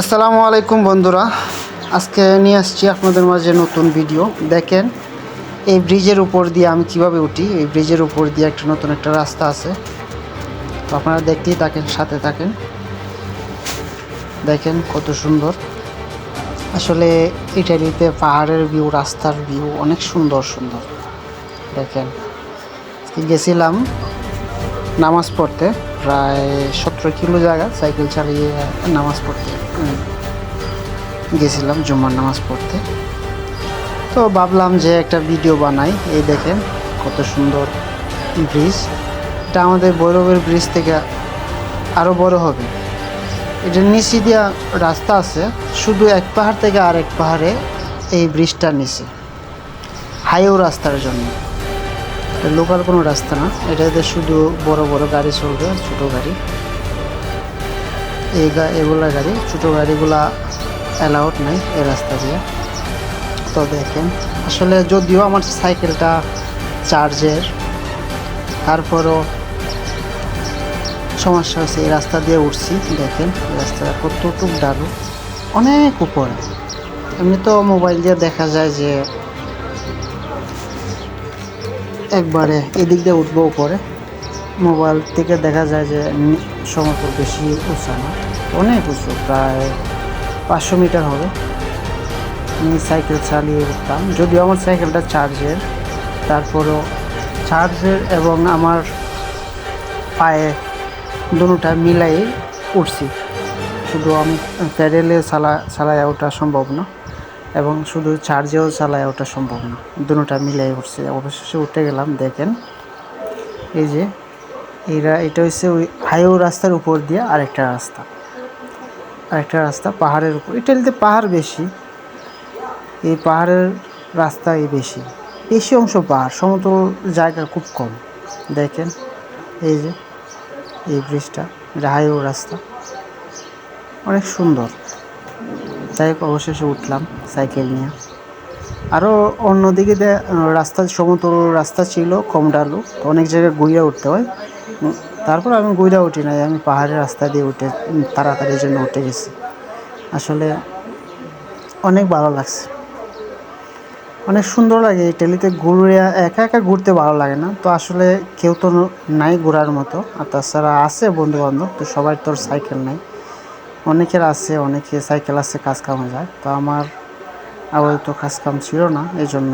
আসসালামু আলাইকুম বন্ধুরা, আজকে নিয়ে আসছি আপনাদের মাঝে নতুন ভিডিও। দেখেন এই ব্রিজের উপর দিয়ে আমি কিভাবে উঠি। এই ব্রিজের উপর দিয়ে নতুন একটা রাস্তা আছে, তো আপনারা দেখতেই থাকেন, সাথে থাকেন। দেখেন কত সুন্দর। আসলে ইটালিতে পাহাড়ের ভিউ, রাস্তার ভিউ অনেক সুন্দর সুন্দর। দেখেন গেছিলাম নামাজ পড়তে, প্রায় 17 কিলো জায়গা সাইকেল চালিয়ে নামাজ পড়তে গেছিলাম, জুম্মার নামাজ পড়তে। তো ভাবলাম যে একটা ভিডিও বানাই। এই দেখেন কত সুন্দর ব্রিজ। এটা আমাদের ভৈরবের ব্রিজ থেকে আরও বড় হবে। এটার নিচে দিয়া রাস্তা আছে, শুধু এক পাহাড় থেকে আরেক পাহাড়ে এই ব্রিজটার নিচে হাইওয়ে রাস্তার জন্য। এটা লোকাল কোনো রাস্তা না, এটাতে শুধু বড় বড় গাড়ি চলবে, ছোটো গাড়ি এগুলা গাড়ি, ছোটো গাড়িগুলা অ্যালাউড নাই এই রাস্তা দিয়ে। তো দেখেন আসলে যদিও আমার সাইকেলটা চার্জের, তারপরও সমস্যা হয়েছে। এই রাস্তা দিয়ে উঠছি, দেখেন এই রাস্তাটা কতটুক ডালু, অনেক উপরে। এমনি তো মোবাইল দিয়ে দেখা যায় যে একবারে এদিক দিয়ে উঠবো উপরে, মোবাইল থেকে দেখা যায় যে সমতল, বেশি উঁচা না, অনেক উঁচু, প্রায় 500 মিটার হবে। আমি সাইকেল চালিয়ে উঠতাম, যদিও আমার সাইকেলটা চার্জের, তারপরও চার্জের এবং আমার পায়ে দুটোটা মিলাই উঠছি। শুধু আমি প্যাডেলে চালায় ওঠা সম্ভব না, এবং শুধু চার্জেও চালায় ওঠা সম্ভব না, দুটোটা মিলাই উঠছি। অবশেষে উঠে গেলাম। দেখেন এই যে এটা হচ্ছে ওই হাইওয়ে রাস্তার উপর দিয়ে আরেকটা রাস্তা পাহাড়ের উপর। ইটালিতে পাহাড় বেশি, এই পাহাড়ের রাস্তাই বেশি অংশ পাহাড়, সমতল জায়গা খুব কম। দেখেন এই যে এই ব্রিজটা, এটা হাইওয়ে রাস্তা, অনেক সুন্দর। যাই হোক, অবশেষে উঠলাম সাইকেল নিয়ে। আরও অন্যদিকে রাস্তা, সমতল রাস্তা ছিল, কম ডালু, অনেক জায়গায় ঘুরে উঠতে হয়। তারপর আমি ঘুরে উঠি নাই, আমি পাহাড়ের রাস্তা দিয়ে উঠে তাড়াতাড়ির জন্য উঠে গেছি। আসলে অনেক ভালো লাগছে, অনেক সুন্দর লাগে। ইটালিতে ঘুরে একা একা ঘুরতে ভালো লাগে না, তো আসলে কেউ তো নাই ঘোরার মতো, আর তাছাড়া আছে বন্ধু বান্ধব, তো সবাই তোর সাইকেল নাই। অনেকের আছে, অনেকে সাইকেল আছে, কাজ কামে যায়। তো আমার আপাতত কাজ কাম ছিল না, এই জন্য